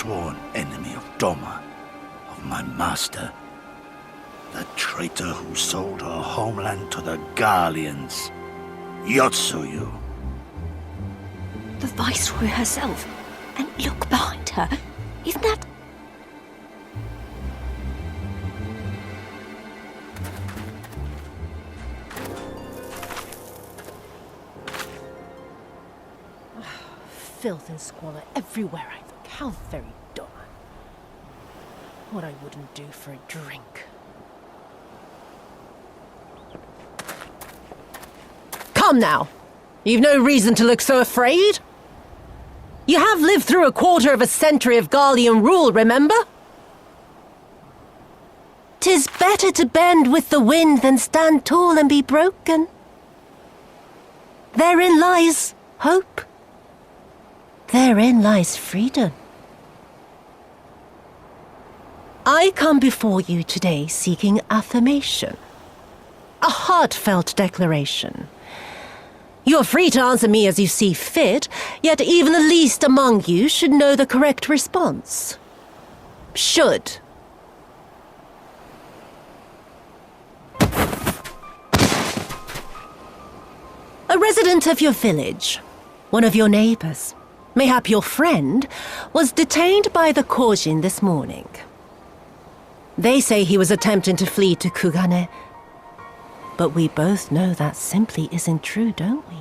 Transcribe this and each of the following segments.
sworn enemy of Doma, of my master. The traitor who sold her homeland to the Garleans. Yotsuyu. The Viceroy herself. And look behind her. Isn't that... Filth and squalor everywhere I look. How very Doma. What I wouldn't do for a drink. Come now! You've no reason to look so afraid. You have lived through a quarter of a century of Garlean rule, remember? 'Tis better to bend with the wind than stand tall and be broken. Therein lies hope. Therein lies freedom. I come before you today seeking affirmation. A heartfelt declaration. You're free to answer me as you see fit, yet even the least among you should know the correct response. Should. A resident of your village, one of your neighbors, mayhap your friend, was detained by the Kojin this morning. They say he was attempting to flee to Kugane. But we both know that simply isn't true, don't we?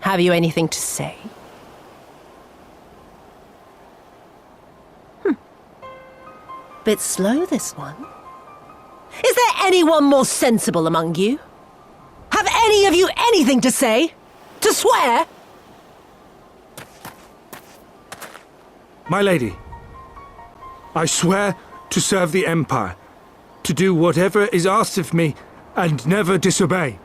Have you anything to say? Bit slow, this one. Is there anyone more sensible among you? Have any of you anything to say? To swear? My lady, I swear to serve the Empire, to do whatever is asked of me, and never disobey.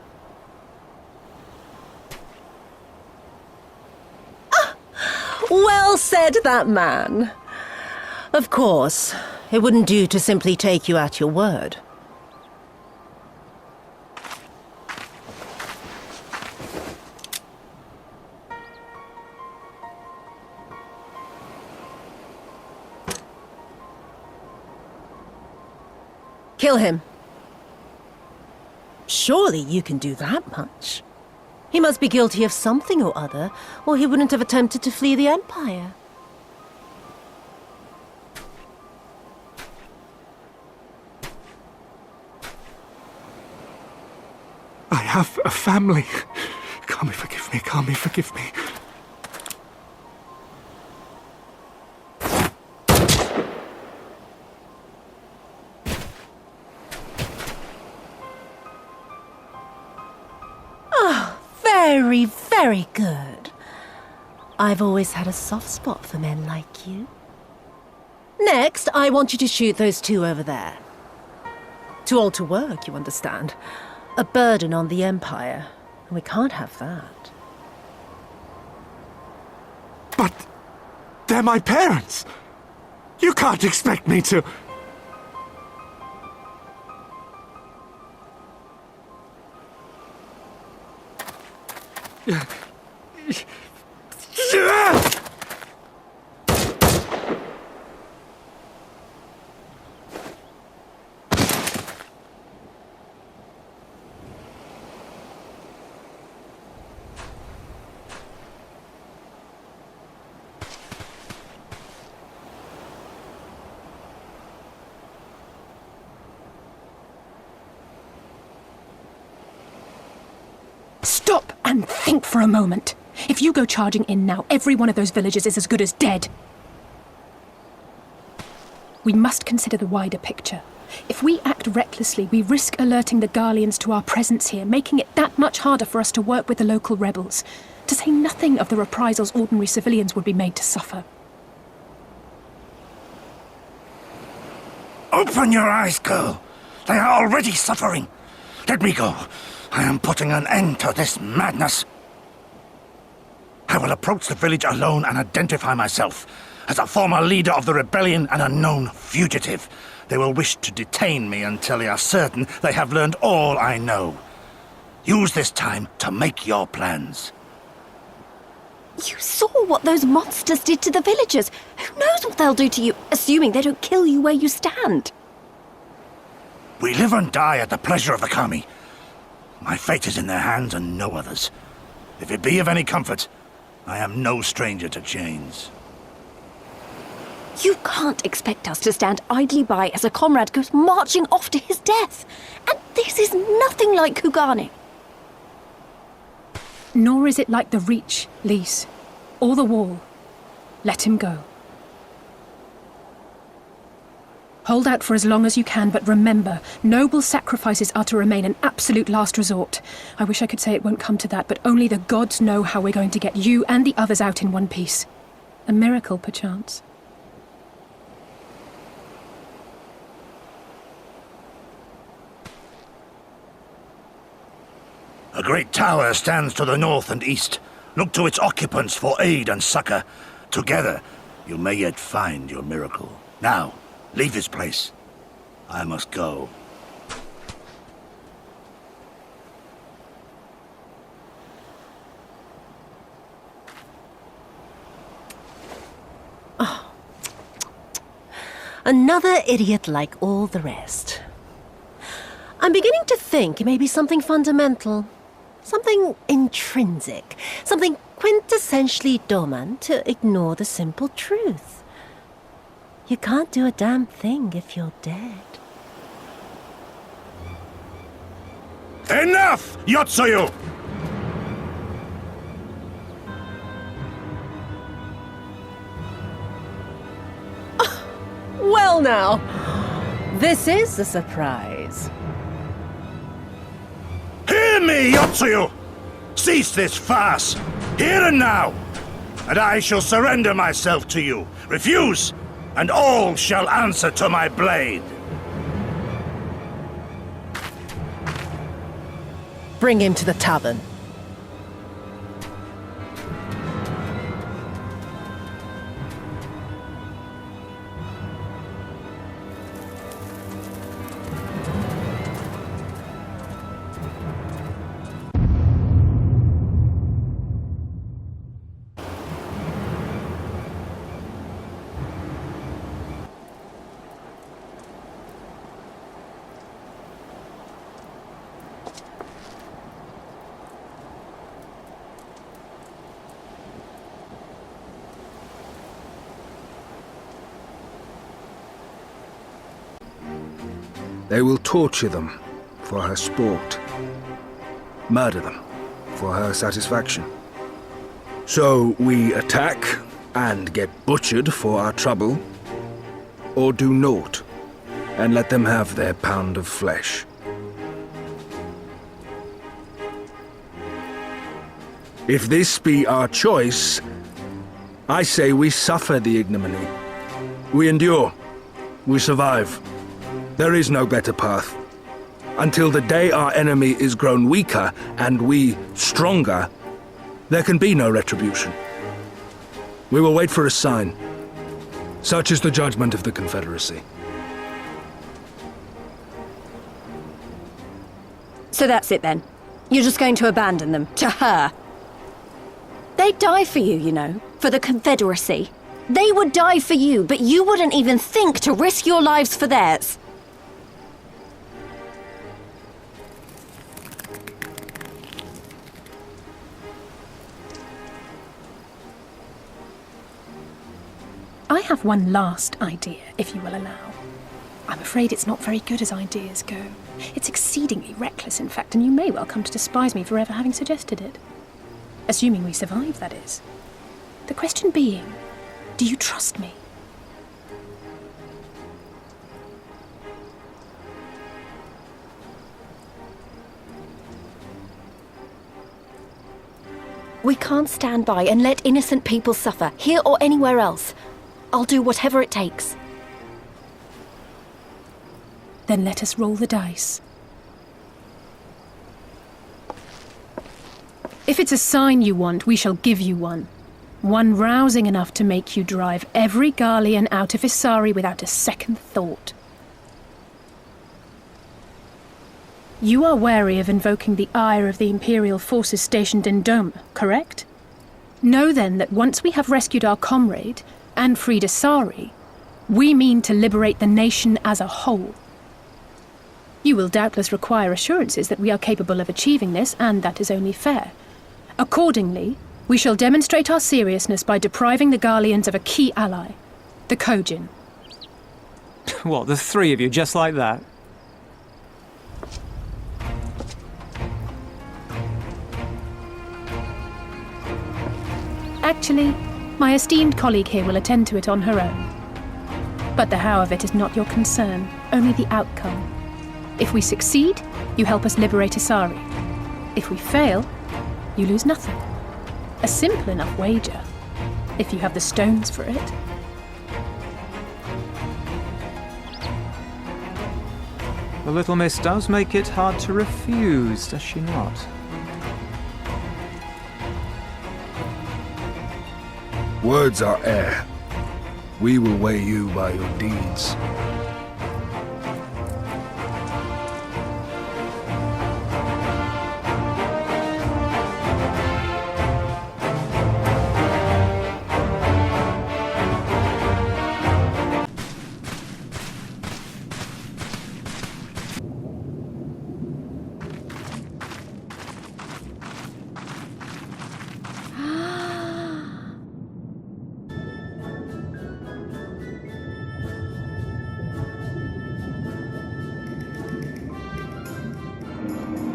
Well said, that man. Of course, it wouldn't do to simply take you at your word. Kill him. Surely you can do that much. He must be guilty of something or other, or he wouldn't have attempted to flee the Empire. I have a family. Kami, forgive me. Kami, forgive me. Very, very good. I've always had a soft spot for men like you. Next, I want you to shoot those two over there. Too old to work, you understand. A burden on the Empire. And we can't have that. But they're my parents. You can't expect me to... Stop and think for a moment. If you go charging in now, every one of those villages is as good as dead. We must consider the wider picture. If we act recklessly, we risk alerting the Garleans to our presence here, making it that much harder for us to work with the local rebels, to say nothing of the reprisals ordinary civilians would be made to suffer. Open your eyes, girl. They are already suffering. Let me go. I am putting an end to this madness. I will approach the village alone and identify myself as a former leader of the rebellion and a known fugitive. They will wish to detain me until they are certain they have learned all I know. Use this time to make your plans. You saw what those monsters did to the villagers. Who knows what they'll do to you, assuming they don't kill you where you stand? We live and die at the pleasure of the Kami. My fate is in their hands and no others. If it be of any comfort, I am no stranger to chains. You can't expect us to stand idly by as a comrade goes marching off to his death. And this is nothing like Kugane. Nor is it like the Reach, Lise, or the Wall. Let him go. Hold out for as long as you can, but remember, noble sacrifices are to remain an absolute last resort. I wish I could say it won't come to that, but only the gods know how we're going to get you and the others out in one piece. A miracle, perchance. A great tower stands to the north and east. Look to its occupants for aid and succor. Together, you may yet find your miracle. Now, leave this place. I must go. Another idiot like all the rest. I'm beginning to think it may be something fundamental. Something intrinsic. Something quintessentially Doman to ignore the simple truth. You can't do a damn thing if you're dead. Enough, Yotsuyu! Well now, this is a surprise. Hear me, Yotsuyu! Cease this farce, here and now, and I shall surrender myself to you. Refuse, and all shall answer to my blade. Bring him to the tavern. They will torture them for her sport. Murder them for her satisfaction. So we attack and get butchered for our trouble, or do naught and let them have their pound of flesh. If this be our choice, I say we suffer the ignominy. We endure. We survive. There is no better path. Until the day our enemy is grown weaker and we stronger, there can be no retribution. We will wait for a sign. Such is the judgment of the Confederacy. So that's it then. You're just going to abandon them to her. They'd die for you, you know, for the Confederacy. They would die for you, but you wouldn't even think to risk your lives for theirs. I have one last idea, if you will allow. I'm afraid it's not very good as ideas go. It's exceedingly reckless, in fact, and you may well come to despise me for ever having suggested it. Assuming we survive, that is. The question being, do you trust me? We can't stand by and let innocent people suffer, here or anywhere else. I'll do whatever it takes. Then let us roll the dice. If it's a sign you want, we shall give you one. One rousing enough to make you drive every Garlean out of Isari without a second thought. You are wary of invoking the ire of the Imperial forces stationed in Dome, correct? Know then that once we have rescued our comrade and freed Asari, we mean to liberate the nation as a whole. You will doubtless require assurances that we are capable of achieving this, and that is only fair. Accordingly, we shall demonstrate our seriousness by depriving the Garleans of a key ally, the Kojin. What, the three of you, just like that? Actually, my esteemed colleague here will attend to it on her own. But the how of it is not your concern, only the outcome. If we succeed, you help us liberate Asari. If we fail, you lose nothing. A simple enough wager, if you have the stones for it. The little miss does make it hard to refuse, does she not? Words are air. We will weigh you by your deeds.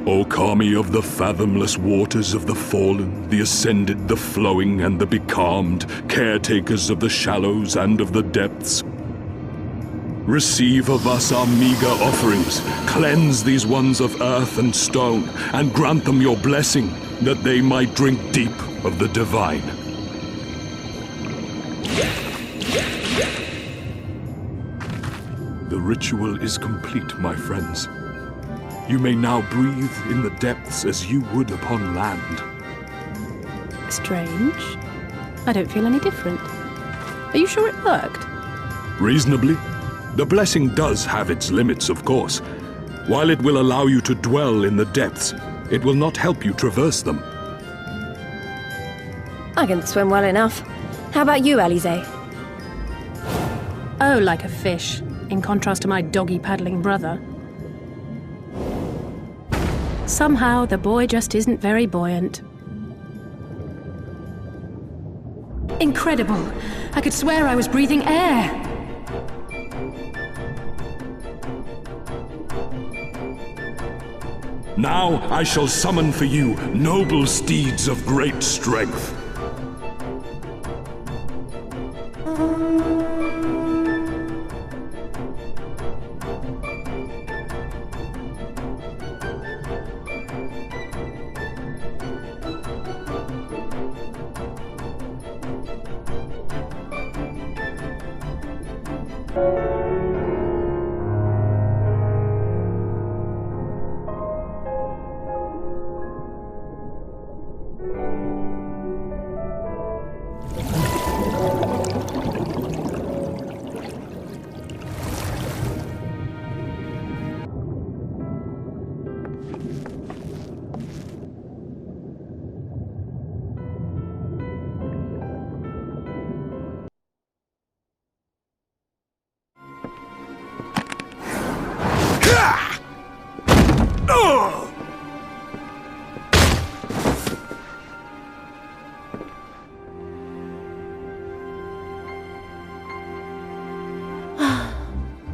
O Kami of the fathomless waters of the fallen, the ascended, the flowing, and the becalmed, caretakers of the shallows and of the depths, receive of us our meager offerings, cleanse these ones of earth and stone, and grant them your blessing, that they might drink deep of the divine. The ritual is complete, my friends. You may now breathe in the depths as you would upon land. Strange. I don't feel any different. Are you sure it worked? Reasonably. The blessing does have its limits, of course. While it will allow you to dwell in the depths, it will not help you traverse them. I can swim well enough. How about you, Alize? Oh, like a fish, in contrast to my doggy-paddling brother. Somehow, the boy just isn't very buoyant. Incredible! I could swear I was breathing air! Now I shall summon for you noble steeds of great strength.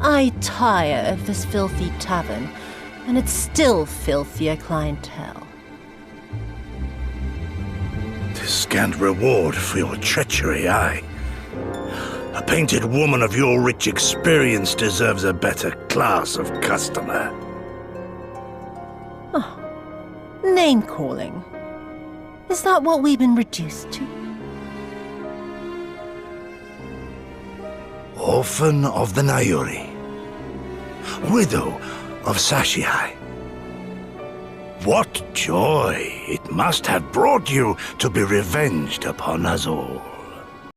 I tire of this filthy tavern, and its still filthier clientele. Tis scant reward for your treachery, aye. A painted woman of your rich experience deserves a better class of customer. Name-calling. Is that what we've been reduced to? Orphan of the Nayuri. Widow of Sashihai. What joy it must have brought you to be revenged upon us all.